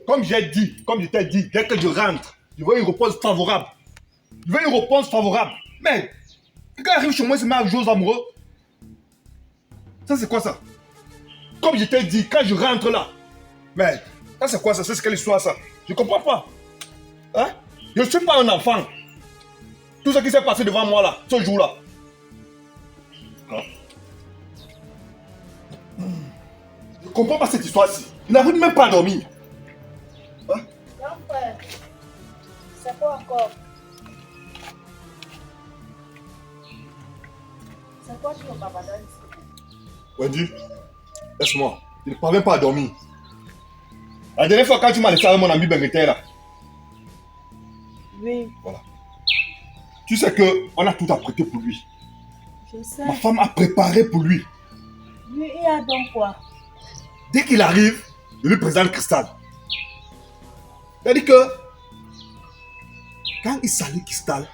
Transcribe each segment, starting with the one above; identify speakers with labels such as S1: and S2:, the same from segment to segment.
S1: Comme je t'ai dit, dès que je rentre, je veux une réponse favorable. Je veux une réponse favorable. Mais, quand il arrive chez moi, c'est ma chose amoureux. Ça, c'est quoi ça? Comme je t'ai dit, quand je rentre là. Mais, ça, c'est quoi ça? C'est quelle histoire ça? Je comprends pas. Hein? Je ne suis pas un enfant. Tout ce qui s'est passé devant moi là, ce jour-là. Hein? Je ne comprends pas cette histoire-ci. Il n'arrive même pas à dormir. Hein?
S2: Grand frère, c'est quoi encore? C'est quoi tu veux m'abandonner ici?
S1: Wendy, laisse-moi. Je ne parviens pas à dormir. La dernière fois quand tu m'as laissé avec mon ami Bengueté là.
S2: Oui,
S1: Voilà. Tu sais qu'on a tout apprêté pour lui.
S2: je sais.
S1: Ma femme a préparé pour lui.
S2: Lui, il y a donc quoi?
S1: Dès qu'il arrive, je lui présente Cristal. C'est-à-dire que quand il salue Cristal,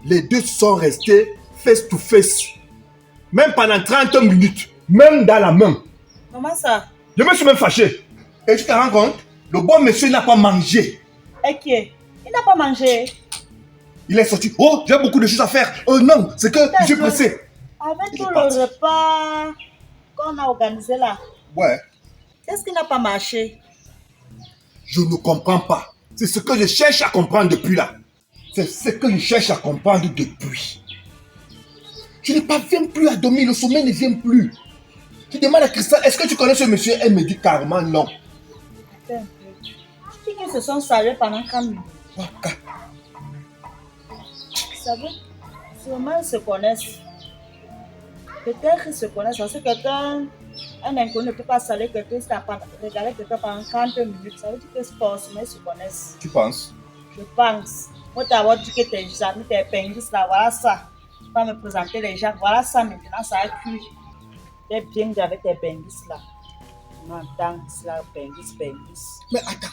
S1: les deux sont restés face to face. Même pendant 30 minutes. Même dans la main.
S2: Comment ça?
S1: Je me suis même fâché. Et tu te rends compte? Le bon monsieur n'a pas mangé.
S2: Et qui est? Il n'a pas mangé.
S1: Il est sorti. Oh, j'ai beaucoup de choses à faire. Oh non, c'est que je suis pressé.
S2: Avec
S1: Il
S2: tout
S1: est
S2: le
S1: parti.
S2: repas qu'on a organisé là,
S1: Ouais.
S2: qu'est-ce qui n'a pas marché?
S1: Je ne comprends pas. C'est ce que je cherche à comprendre depuis là. C'est ce que je cherche à comprendre depuis. Je ne parviens plus à dormir, le sommeil ne vient plus. Je demande à Cristal, est-ce que tu connais ce monsieur? Elle me dit carrément non.
S2: Attends un peu. Tu dis qu'ils se sont salués pendant 30 minutes.
S1: Waka.
S2: Vous savez, sûrement ils se connaissent. Peut-être qu'ils se connaissent parce que quelqu'un, un inconnu ne peut pas saluer quelqu'un, regarder quelqu'un pendant 30 minutes. Ça veut dire que forcément ils se connaissent.
S1: Tu penses?
S2: Je pense. Moi, t'as dit que tes amis, tes pinguis là, voilà ça. Tu vas me présenter les gens, voilà ça maintenant, ça a cuit. T'es bien avec tes pinguis là. M'entends, là, pinguis.
S1: Mais attends,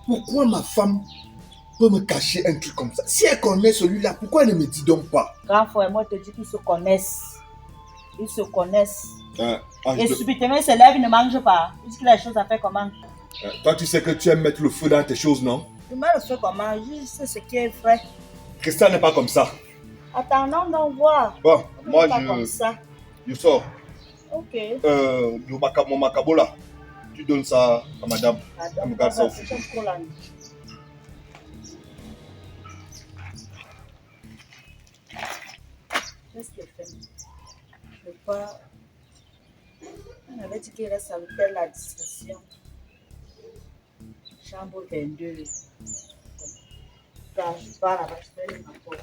S1: pourquoi ma femme peut me cacher un truc comme ça? Si elle connaît celui-là, pourquoi elle ne me dit donc pas?
S2: Grand frère, moi, je te dis qu'ils se connaissent. Ils se connaissent. Et
S1: Je-
S2: subitement, ils se lèvent, ils ne mangent pas. Ils disent qu'il a des choses à faire comment?
S1: Toi, tu sais que tu aimes mettre le feu dans tes choses, non?
S2: Je me le fais comment? Je sais ce qui est vrai.
S1: Cristal n'est pas comme ça.
S2: Attendons, on va.
S1: Bon, moi,
S2: Pas comme ça.
S1: je sors.
S2: Ok.
S1: Mon macabo là, tu donnes ça à madame. Elle me garde ça au
S2: C'est
S1: frigo.
S2: pour la nuit. Qu'est-ce qu'elle fait? Je ne veux pas. On avait dit qu'il reste à l'hôtel la discrétion. Chambre 22. Quand je pars là-bas, je fais une rapport.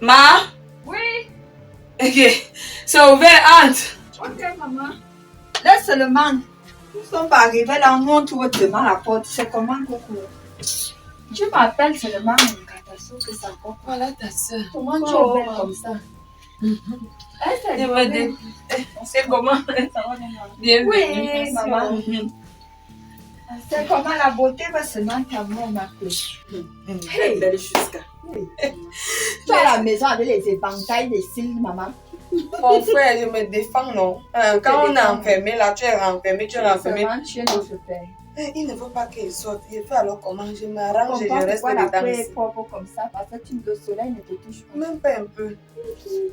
S3: Ma?
S4: Oui,
S3: Ok. C'est ouvert, Ante.
S4: ok maman.
S3: Laisse seulement. Nous sommes pas arrivés là, on trouve devant la porte. C'est comment, Coco?
S4: Tu m'appelles seulement une catastrophe que ça encore.
S3: Voilà ta soeur.
S4: Comment tu
S3: Oh.
S4: es belle comme ça? Elle s'est
S3: Je me
S4: donnée.
S3: dis. C'est comment?
S4: Ça va, maman?
S3: Bienvenue.
S4: Oui, maman. C'est comment la beauté va seulement t'amener ma clé.
S3: Hey, belle jusqu'à.
S4: Tu es à la maison avec les éventails des cils, maman.
S3: Mon frère, je me défends, non? Quand on est enfermé, là, tu es renfermé, tu es renfermé.
S4: Seulement tu es notre père.
S3: Il ne veut pas qu'il sorte. Il fait alors comment? Je m'arrange et je
S4: Comprends
S3: reste
S4: pourquoi la
S3: dedans
S4: peau
S3: ici.
S4: est propre comme ça, parce que le soleil ne te touche pas.
S3: Même pas un peu.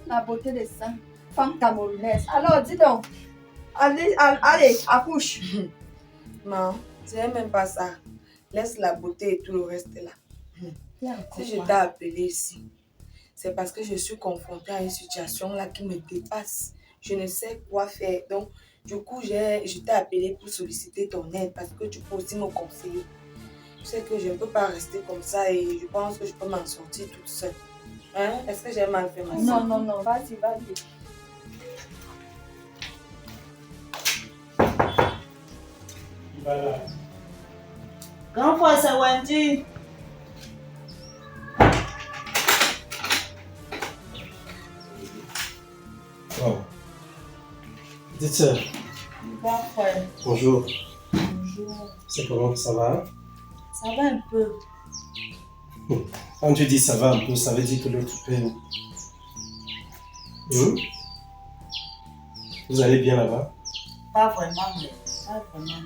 S4: La beauté des seins. Femme camerounaise. Alors, dis donc. Allez, accouche.
S3: Non, ce n'est même pas ça. Laisse la beauté et tout le reste là. Si je t'ai appelé ici, c'est parce que je suis confrontée à une situation là qui me dépasse. Je ne sais quoi faire. Donc, du coup, je t'ai appelé pour solliciter ton aide parce que tu peux aussi me conseiller. Je sais que je ne peux pas rester comme ça et je pense que je peux m'en sortir toute seule. Hein? Est-ce que j'ai mal fait ma soeur?
S4: Non, vas-y.
S2: Grand frère, c'est Wendy.
S5: Petite sœur,
S2: Bon, frère.
S5: bonjour.
S2: Bonjour.
S5: C'est comment, ça va?
S2: Ça va un peu.
S5: Quand tu dis ça va un peu, ça veut dire que l'autre peut. Vous allez bien là-bas?
S2: Pas vraiment, mais pas vraiment.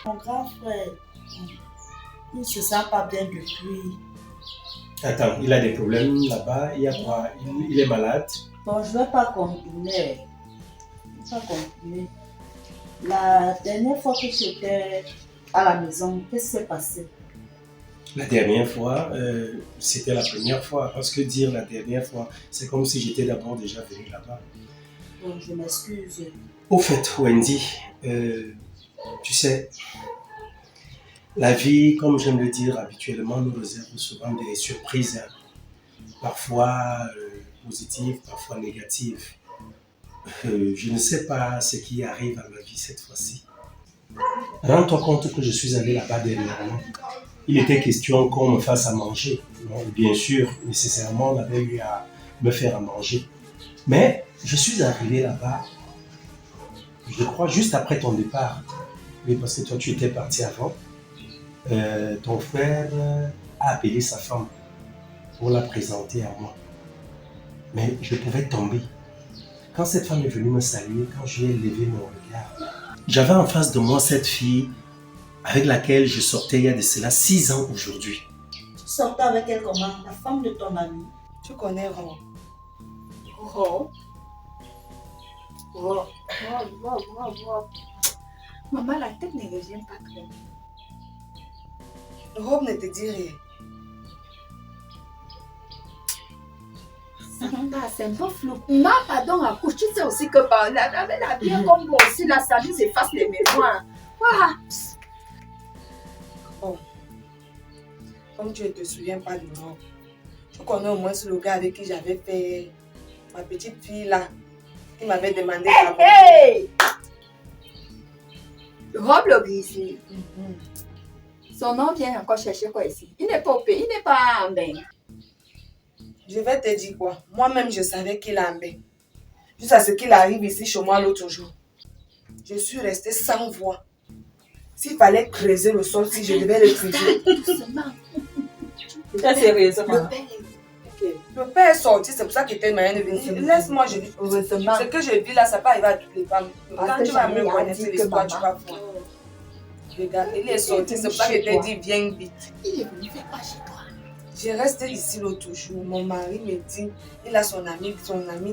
S2: Mon grand frère, il ne se sent pas bien depuis.
S5: Attends, il a des problèmes là-bas, il y a quoi? Il est malade?
S2: Bon, je ne vais pas continuer. Je ne vais pas continuer. La dernière fois que j'étais à la maison, qu'est-ce qui s'est passé?
S5: La dernière fois, c'était la première fois, parce que dire la dernière fois, c'est comme si j'étais d'abord déjà venu là-bas.
S2: Bon, je m'excuse.
S5: Au fait, Wendy, tu sais, la vie, comme j'aime le dire habituellement, nous réserve souvent des surprises, parfois positives, parfois négatives. Je ne sais pas ce qui arrive à ma vie cette fois-ci. Rends-toi compte que je suis allé là-bas dernièrement. Il était question qu'on me fasse à manger. Bon, bien sûr, nécessairement, on avait eu à me faire à manger. Mais je suis arrivé là-bas, je crois, juste après ton départ. Oui, parce que toi, tu étais parti avant. Ton frère a appelé sa femme pour la présenter à moi. Mais je pouvais tomber. Quand cette femme est venue me saluer, quand je lui ai levé mon regard, j'avais en face de moi cette fille avec laquelle je sortais il y a de cela 6 ans aujourd'hui.
S2: Tu sortais avec elle comment? La femme de ton ami?
S3: Tu connais Ron?
S4: Oh. Wow. Maman, la tête ne revient pas clair.
S3: Rob ne te dit rien.
S4: C'est un peu flou. Ma pardon, accouche, tu sais aussi que par là, avec la vie comme moi aussi, la salle s'efface les mémoires. Quoi?
S3: Bon. Comme tu ne te souviens pas de Rob, tu connais au moins le gars avec qui j'avais fait ma petite fille là, qui m'avait demandé d'abord.
S4: Hey! Rob le grizzly. Son nom vient encore chercher quoi ici? Il n'est pas au pays, il n'est pas en bain.
S3: Je vais te dire quoi. Moi-même, je savais qu'il a un bain. Jusqu'à ce qu'il arrive ici chez moi l'autre jour. Je suis restée sans voix. S'il fallait creuser le sol, si je devais le creuser.
S4: Doucement.
S2: Très sérieusement.
S4: Le père est...
S3: Le père est sorti, c'est pour ça qu'il était moyen de venir. Laisse-moi, je vis.
S4: Heureusement.
S3: Ce que je vis là, ça peut arriver à toutes les femmes.
S4: Parce
S3: Quand
S4: que
S3: tu vas
S4: jamais
S3: me
S4: il a
S3: connaître
S4: dit que
S3: l'histoire, tu
S4: maman-
S3: vas voir. Regarde, il est sorti, c'est pour ça qu'il t'a dit viens vite.
S4: Il est venu faire quoi chez toi?
S3: Je reste ici l'autre jour. Mon mari me dit, il a son ami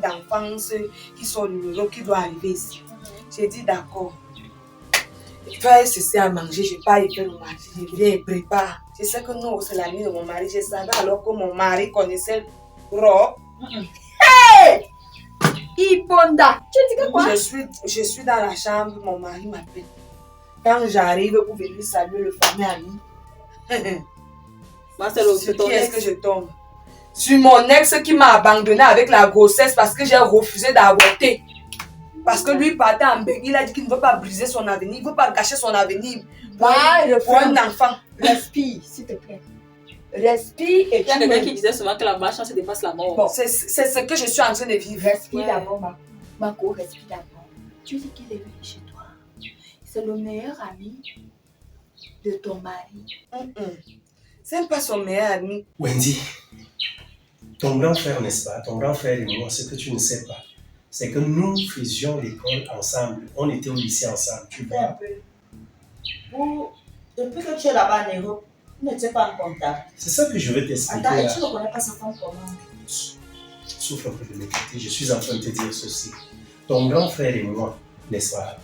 S3: d'enfance qui sort du bureau, qui doit arriver ici. J'ai dit d'accord. Faire ceci à manger, je n'ai pas été le mari. Je viens et prépare. Je sais que non, c'est l'ami de mon mari. Je savais alors que mon mari connaissait Rob.
S4: Iponda! Tu dis que quoi?
S3: Je suis dans la chambre, mon mari m'appelle. Quand j'arrive pour venir saluer le fameux ami, sur qui est-ce que je tombe? Sur mon ex qui m'a abandonné avec la grossesse parce que j'ai refusé d'avorter. Parce que lui partait en bain, il a dit qu'il ne veut pas briser son avenir, il ne veut pas gâcher son avenir pour un enfant.
S4: Respire, s'il te plaît. Respire et
S6: Il y a quelqu'un qui disait souvent que la malchance dépasse la mort.
S3: Bon, c'est ce que je suis en train de vivre.
S4: Respire d'abord, Marco, respire d'abord. Tu dis qu'il est venu chez toi. C'est le meilleur ami de ton mari.
S3: C'est pas son meilleur ami.
S5: Wendy, ton grand frère, n'est-ce pas? Ton grand frère et moi, ce que tu ne sais pas, c'est que nous faisions l'école ensemble. On était au lycée ensemble, tu
S2: Un
S5: vois.
S2: peu. Vous, depuis que tu es là-bas en Europe, vous n'étiez pas en contact.
S5: C'est ça que je veux t'expliquer.
S2: Attends, et
S5: là.
S2: tu ne connais pas sa femme comment?
S5: Souffle un peu de m'écouter, je suis en train de te dire ceci. Ton grand frère et moi, n'est-ce pas?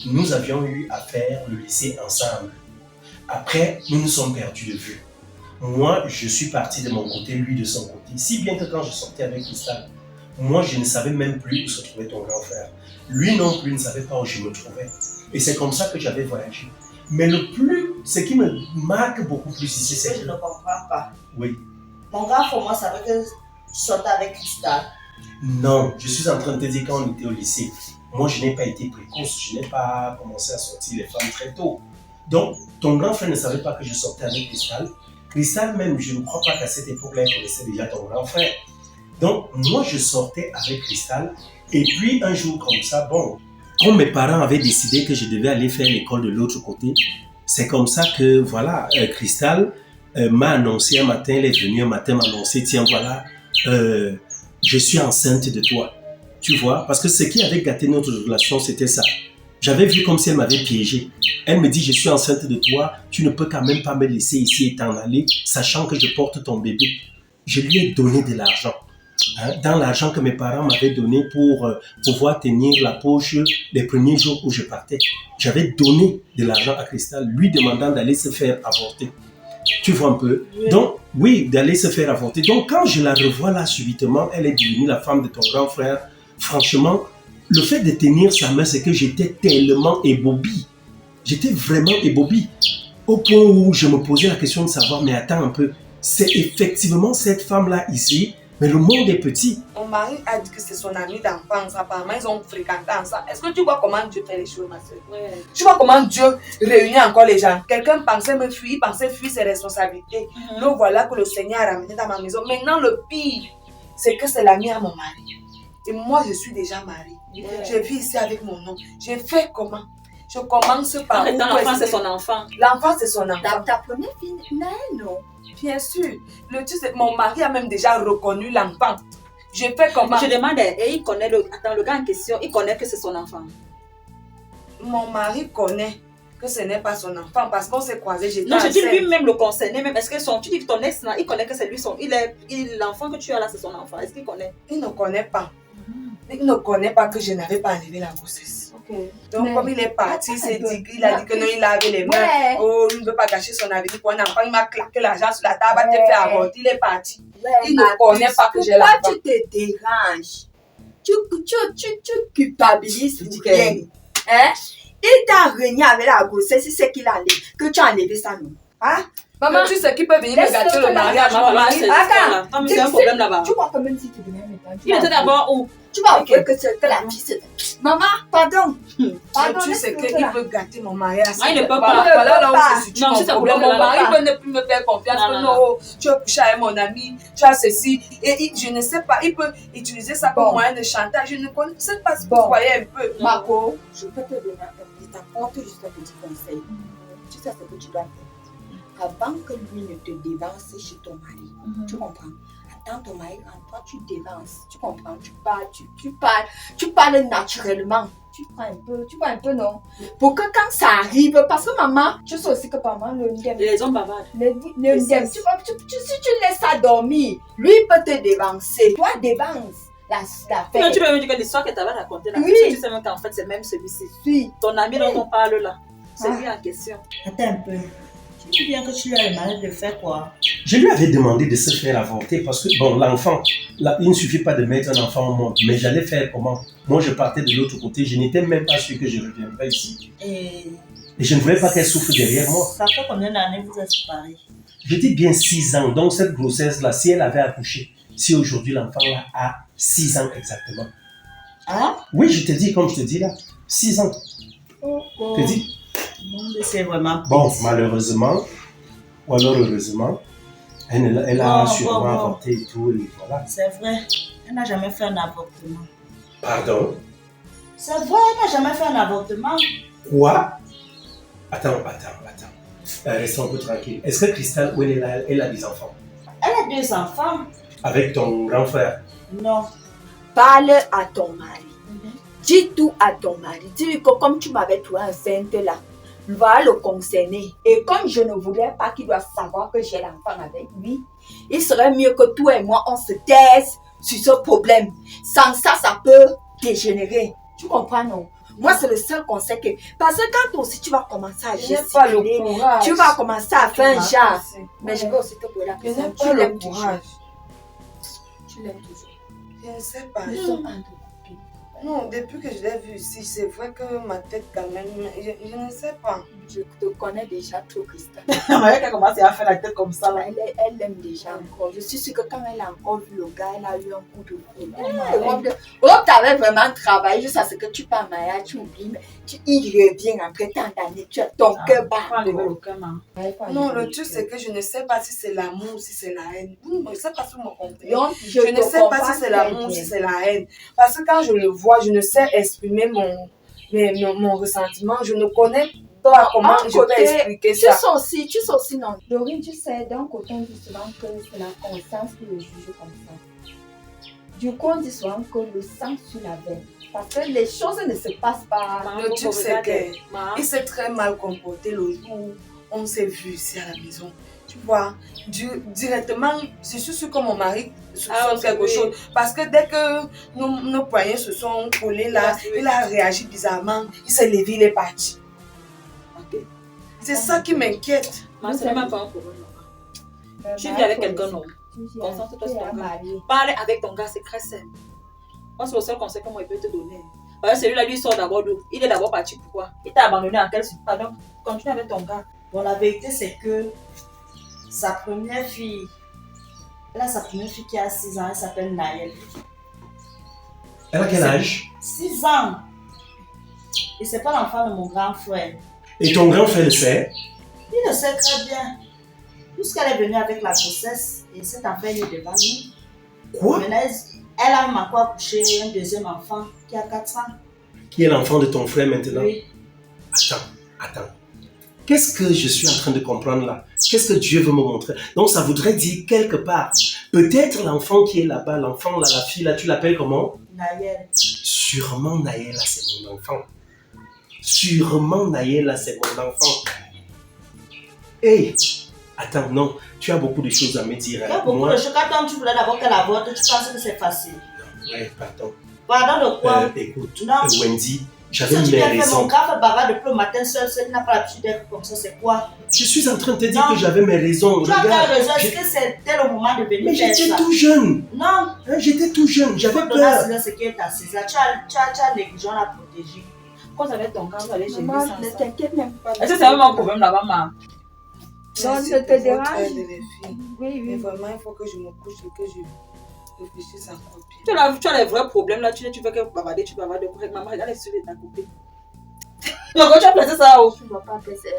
S5: Nous avions eu à faire le lycée ensemble. Après, nous nous sommes perdus de vue. Moi, je suis parti de mon côté, lui de son côté. Si bien que quand je sortais avec Cristal, moi, je ne savais même plus où se trouvait ton grand frère. Lui non plus ne savait pas où je me trouvais. Et c'est comme ça que j'avais voyagé. Mais ce qui me marque beaucoup plus ici,
S2: Ce que
S5: c'est
S2: je ne comprends pas.
S5: Oui.
S2: Mon grand frère, moi, savait que tu sortais avec Cristal.
S5: Non, je suis en train de te dire quand on était au lycée, moi je n'ai pas été précoce, je n'ai pas commencé à sortir les femmes très tôt. Donc, ton grand frère ne savait pas que je sortais avec Cristal. Cristal même, je ne crois pas qu'à cette époque-là, elle connaissait déjà ton grand frère. Donc, moi je sortais avec Cristal, et puis un jour comme ça, bon, comme mes parents avaient décidé que je devais aller faire l'école de l'autre côté, c'est comme ça que, voilà, Cristal m'a annoncé un matin, elle est venue un matin m'annoncer, tiens, voilà, je suis enceinte de toi. Tu vois, parce que ce qui avait gâté notre relation, c'était ça. J'avais vu comme si elle m'avait piégé. Elle me dit, je suis enceinte de toi, tu ne peux quand même pas me laisser ici et t'en aller, sachant que je porte ton bébé. Je lui ai donné de l'argent. Hein, dans l'argent que mes parents m'avaient donné pour pouvoir tenir la poche les premiers jours où je partais. J'avais donné de l'argent à Cristal, lui demandant d'aller se faire avorter. Tu vois un peu? Oui. Donc, oui, d'aller se faire avorter. Donc, quand je la revois là subitement, elle est devenue la femme de ton grand frère. Franchement, le fait de tenir sa main, c'est que j'étais tellement ébobi. J'étais vraiment ébobi. Au point où je me posais la question de savoir, mais attends un peu, c'est effectivement cette femme-là ici, mais le monde est petit.
S3: Mon mari a dit que c'est son ami d'enfance. Apparemment, ils ont fréquenté ensemble. Est-ce que tu vois comment Dieu fait les choses, ma soeur? Ouais. Tu vois comment Dieu réunit encore les gens? Quelqu'un pensait me fuir, pensait fuir ses responsabilités. Donc voilà que le Seigneur a ramené dans ma maison. Maintenant, le pire, c'est que c'est l'ami à mon mari. Et moi, je suis déjà mariée. Ouais. Je vis ici avec mon homme. Je fais comment? Je commence par...
S6: L'enfant, c'est son enfant.
S3: L'enfant, c'est son enfant.
S4: Ta première fille, non?
S3: Bien sûr. Le truc, c'est mon mari a même déjà reconnu l'enfant. Je fais comment?
S6: Je demande, et il connaît le gars en question, il connaît que c'est son enfant.
S3: Mon mari connaît que ce n'est pas son enfant parce qu'on s'est croisés.
S6: Non, je dis lui-même le concerné, même. Est-ce que tu dis que ton ex, là, il connaît que c'est lui, l'enfant que tu as là, c'est son enfant. Est-ce qu'il connaît?
S3: Il ne connaît pas. Il ne connaît pas que je n'avais pas enlevé la grossesse. Okay. Donc, mais comme il est parti, il a dit que non, il avait les mains. Ouais. Oh, il ne veut pas gâcher son avenir pour un enfant. Il m'a claqué l'argent sur la table, il te fait avorter. Il est parti. Ouais, il ne connaît pas que j'ai l'enfant.
S4: Pourquoi tu te déranges? Tu culpabilises pour rien. Hein? Il t'a renié avec la grossesse, c'est ce qu'il a enlevé. Que tu as enlevé ça, non? Hein?
S3: Maman, tu sais qui peut venir me gâter le mariage?
S6: Attends, c'est un problème là-bas.
S4: Tu vois quand même si tu venais maintenant.
S6: Il était d'abord où?
S4: Tu vas avouer que la fille c'est... Maman, pardon.
S3: Tu sais qu'il peut gâter mon mariage.
S6: Il ne peut pas.
S3: Voilà là où je suis.
S6: Non, c'est ça. Mon
S3: mari peut ne plus me faire confiance. Non, tu as couché avec mon ami, tu as ceci. Et je ne sais pas, il peut utiliser ça comme moyen de chantage. Je ne sais pas si vous voyez un peu.
S4: Marco, je peux te donner un petit apporte juste un petit conseil. Tu sais ce que tu dois faire. Avant que lui ne te dévance chez ton mari. Tu comprends? Attends ton mari en toi, tu dévances. Tu comprends? Tu parles naturellement. Tu prends un peu, non? Pour que quand ça arrive, parce que maman, tu sais aussi que maman, le ndem.
S6: Les hommes bavards.
S4: Le ndem, si tu laisses ça dormir, lui peut te dévancer. Toi, dévance. La
S6: non, tu peux me dire que l'histoire que tu avais racontée là,
S4: oui.
S6: Tu sais même qu'en fait c'est même celui-ci.
S4: Oui.
S6: Ton ami dont on parle là, c'est lui en question.
S2: Attends un peu. Tu viens que tu as le mal de faire quoi?
S5: Je lui avais demandé de se faire avorter parce que, bon, l'enfant, là, il ne suffit pas de mettre un enfant au monde, mais j'allais faire comment? Moi, je partais de l'autre côté, je n'étais même pas sûr que je reviendrais ici. Et je ne voulais pas qu'elle souffre derrière moi.
S2: Ça fait combien d'années vous êtes séparés?
S5: Je dis bien 6 ans. Donc, cette grossesse-là, si elle avait accouché, si aujourd'hui l'enfant là a 6 ans exactement.
S2: Hein?
S5: Oui, je te dis, comme je te dis là, 6 ans. Je te dis.
S2: C'est vraiment
S5: bon, malheureusement, ou alors heureusement, elle a sûrement avorté et tout, et voilà.
S2: C'est vrai, elle n'a jamais fait un avortement.
S5: Pardon?
S2: C'est vrai, elle n'a jamais fait un avortement.
S5: Quoi? Attends. Restons un peu tranquille. Est-ce que Cristal, où elle a des enfants?
S2: Elle a 2 enfants.
S5: Avec ton grand frère?
S2: Non.
S4: Parle à ton mari. Dis tout à ton mari. Dis-lui que comme tu m'avais trouvé enceinte là, va le concerner. Et comme je ne voudrais pas qu'il doive savoir que j'ai l'enfant avec lui, il serait mieux que toi et moi, on se taise sur ce problème. Sans ça, ça peut dégénérer. Tu comprends, non? Moi, c'est le seul conseil que... Parce que quand aussi tu vas commencer à gesticuler, tu vas commencer à faire un genre. Mais je veux aussi te poser la question. Tu l'aimes toujours. Tu l'aimes toujours.
S3: Je ne sais pas.
S4: Nous sommes en
S3: non, depuis que je l'ai vue ici, c'est vrai que ma tête quand même, je ne sais pas.
S4: Je te connais déjà trop, Cristal.
S2: Elle a commencé à faire la tête comme ça. Là.
S4: Elle l'aime déjà encore. Je suis sûre que quand elle a encore vu le gars, elle a eu un coup de foudre. Rob, t'avais vraiment travaillé juste à ce que tu pars mariage, tu oublies, mais il revient après tant d'années, tu as ton cœur bat.
S3: Non, le truc c'est que je ne sais pas si c'est l'amour ou si c'est la haine. Je ne sais pas si vous me comprenez. Je ne sais pas si c'est l'amour ou si c'est la haine. Parce que quand je le vois, je ne sais exprimer Mais mon ressentiment, je ne connais pas comment je peux expliquer ça.
S4: Tu sais aussi, non. Dorine, tu sais, d'un côté, on dit souvent que c'est la conscience qui le juge comme ça. Du coup, on dit souvent que le sang sur la veine. Parce que les choses ne se passent pas.
S3: Le truc, c'est qu'il s'est très mal comporté le jour où on s'est vu ici à la maison. Tu vois, directement, je suis sûre que mon mari soupçonne quelque chose. Parce que dès que nos poignets se sont collés là, il a réagi bizarrement. Il s'est levé, il est parti.
S6: Ok.
S3: C'est ça qui m'inquiète.
S6: Mais ce n'est même pas un problème. Tu vis avec quelqu'un, non? Concentre-toi sur ton gars. Parle avec ton gars, c'est très simple. Moi, c'est le seul conseil que moi, il peut te donner. Parce que celui-là, lui, il sort d'abord d'où? Il est d'abord parti pourquoi? Il t'a abandonné en quelle situation? Donc, continue avec ton gars.
S2: Bon, la vérité, c'est que sa première fille, elle a sa première fille qui a 6 ans, elle s'appelle Naël.
S5: Elle a quel âge?
S2: 6 ans. Et c'est pas l'enfant de mon grand frère.
S5: Et ton grand frère le sait?
S2: Il le sait très bien. Puisqu'elle est venue avec la grossesse, et cet enfant est devant nous.
S5: Quoi?
S2: Maintenant, elle a même encore accouché un deuxième enfant qui a 4 ans.
S5: Qui est l'enfant de ton frère maintenant?
S2: Oui.
S5: Attends. Qu'est-ce que je suis en train de comprendre là? Qu'est-ce que Dieu veut me montrer? Donc ça voudrait dire quelque part, peut-être l'enfant qui est là-bas, l'enfant là, la fille là, tu l'appelles comment?
S2: Naël.
S5: Sûrement Naël là, c'est mon enfant. Sûrement Naël là, c'est mon enfant. Hey, attends, non, tu as beaucoup de choses à me dire.
S2: Il y a beaucoup de choses. Quand tu voulais d'abord qu'elle avorte, tu penses que c'est facile.
S5: Ouais, pardon.
S2: Pardon de quoi?
S5: Écoute,
S2: Non.
S5: Wendy, j'avais
S2: Si tu
S5: mes
S2: viens faire
S5: raisons.
S2: mon grave bavard depuis le matin seul, il n'a pas l'habitude d'être comme ça, c'est quoi?
S5: Je suis en train de te dire
S2: Non.
S5: que j'avais mes raisons.
S2: Tu as
S5: Regarde,
S2: raison, est-ce que c'était le moment de venir
S5: mais
S2: faire
S5: j'étais
S2: ça?
S5: tout jeune.
S2: Non.
S5: Hein, j'étais tout jeune,
S2: Il
S5: j'avais
S2: faut donner à
S5: peur.
S2: César ce qui est à César. Tu as négligent la protéger.
S6: Quand tu avec ton gars, vous allez chez lui
S4: Maman,
S6: sans
S4: ne
S6: ça.
S4: t'inquiète même pas.
S6: Est-ce que c'est vraiment un problème là-bas, ma?
S4: Non,
S3: Merci
S4: ne te
S3: pour votre
S4: dérange.
S3: aide, les filles.
S4: Oui,
S3: Mais
S4: oui.
S3: vraiment, il faut que je me couche et que je réfléchisse encore bien.
S6: Tu as les vrais problèmes là, tu veux que bavarder, tu bavardes. Maman, regarde les yeux de ta copine. Mais quand tu as placé ça où?
S4: Tu ne vas pas plaisir.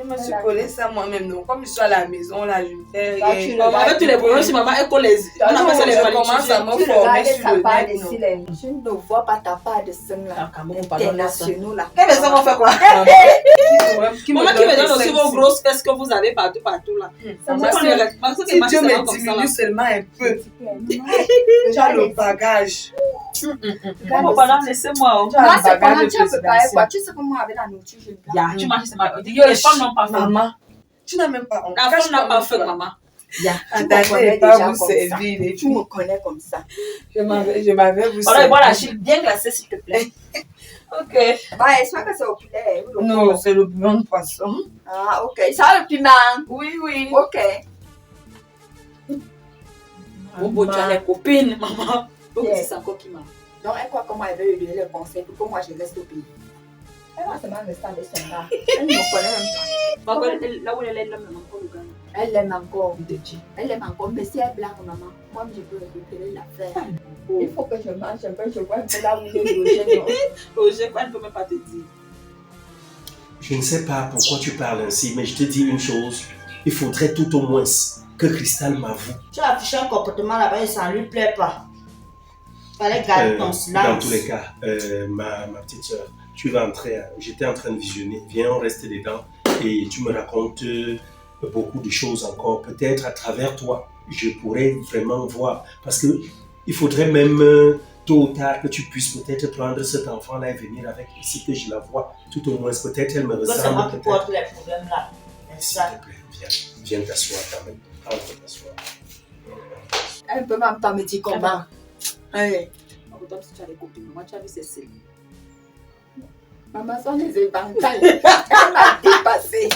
S3: Je me suis collée ça moi-même, donc comme je suis à la maison, là, je fais
S4: Là,
S3: rien.
S4: tu
S6: Maman, avec tous les problèmes, si maman, elle colle les yeux. On appelle ça les
S3: Je commence à
S6: palétudes.
S3: me
S4: Tu
S3: former
S4: regardes
S3: sur
S4: ta
S3: le
S4: part
S3: net,
S4: de
S3: non.
S4: silène. Tu ne vois pas ta part de sang là. Internationaux là.
S6: Quelle personne va faire quoi? Maman qui me donne aussi vos grosses fesses que vous avez partout là.
S3: Parce que si Dieu me diminue seulement un peu, tu as le bagage.
S6: Comment pendant, laissez-moi.
S3: Tu as
S4: Moi,
S3: le
S4: c'est
S3: bagage
S4: comment
S3: de
S4: tu as préparé
S3: présidentiel.
S4: quoi? Tu sais comment avec la nourriture, je ne
S6: Ya, tu manges, c'est ma. Les femmes n'ont pas faim.
S3: Maman, tu n'as même pas honte.
S6: La femme n'a pas faim, maman.
S4: Ya, tu me
S3: Attendez,
S4: connais
S3: pas
S4: déjà
S3: vous
S4: comme ça.
S3: servir, les
S4: Tu
S3: filles.
S4: me connais comme ça.
S3: Je m'avais vous
S6: Alors, bois la
S3: servir.
S6: chine bien glacée, s'il te plaît. Ok.
S4: Ouais, j'espère que c'est au poulet. ou le
S3: Non,
S4: porc.
S3: c'est le bouillon de poisson.
S4: Ah, ok. Ça va le piment.
S3: Oui, oui.
S4: Ok.
S6: Au bout, tu as les copines, maman. Donc,
S4: Yes.
S6: c'est encore qui m'a.
S4: Donc, elle croit comment elle veut lui donner le conseil pour que moi je reste au pays. Elle va seulement rester avec son gars. Elle ne me connaît même pas.
S6: Là où elle est, elle aime encore le gars.
S4: Elle l'aime encore.
S6: Il te dit.
S4: Elle l'aime encore. Mais si elle blague, maman, moi je peux récupérer l'affaire. Il faut que je mange un peu. Je vois un peu là où il est logé. non?
S6: Roger, elle ne peut même pas te dire.
S5: Je ne sais pas pourquoi tu parles ainsi, mais je te dis une chose. Il faudrait tout au moins que Cristal m'avoue.
S2: Tu as affiché un comportement là-bas et ça ne lui plaît pas. Fallait garder ton silence.
S5: Dans tous les cas, ma petite soeur, tu vas entrer. J'étais en train de visionner. Viens, on reste dedans et tu me racontes beaucoup de choses encore. Peut-être à travers toi, je pourrais vraiment voir. Parce que il faudrait même tôt ou tard que tu puisses peut-être prendre cet enfant-là et venir avec ici, que je la vois. Tout au moins, peut-être elle me
S2: Que c'est moi
S5: ressemble.
S2: qui
S5: Peut-être.
S2: porte les problèmes là. C'est
S5: S'il
S2: ça.
S5: te plaît, viens t'asseoir quand même. Entre t'asseoir.
S4: Elle peut même pas me dire comment.
S3: Allez.
S6: Pourtant, si tu as les copines, maman, tu as vu Cécile.
S4: Maman, sont les éventails. Elle m'a dépassé.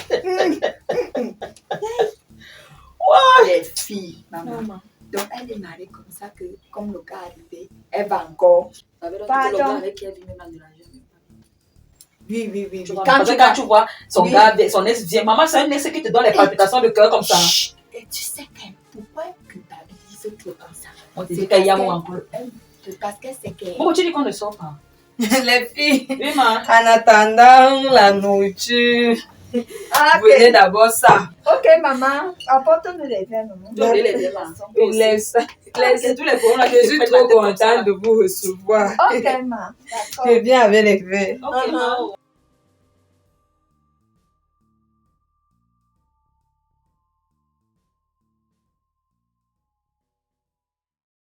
S4: Les filles, maman. Donc, elle est mariée comme ça que, comme le gars est arrivé, elle va encore.
S6: Ça veut dire que
S4: Pardon.
S6: le gars avec qui elle vit même dans le village.
S4: Oui, oui, oui.
S6: Tu
S4: oui.
S6: vois, parce que quand tu vois son
S4: Oui.
S6: gars, son ex vient, maman, c'est un ex qui te donne les palpitations de cœur comme ça.
S4: Chut. Et tu sais pourquoi elle culpabilise trop comme ça?
S6: On te
S4: C'est
S6: dit qu'il y a
S4: parce
S6: mon encore.
S4: C'est parce qu'elle sait qu'elle...
S6: Bon, tu dis qu'on ne sort pas.
S3: Les filles,
S6: Oui, ma.
S3: en attendant la nourriture,
S4: Ah, ok.
S3: Venez d'abord ça.
S4: Ok, maman. Apporte-nous les verres, maman.
S6: Donc, les verres, là.
S3: Laisse.
S6: C'est tous les courants là.
S3: Je suis trop contente de vous recevoir.
S4: Ok, maman. D'accord.
S3: Je viens avec les verres.
S6: Ok, maman.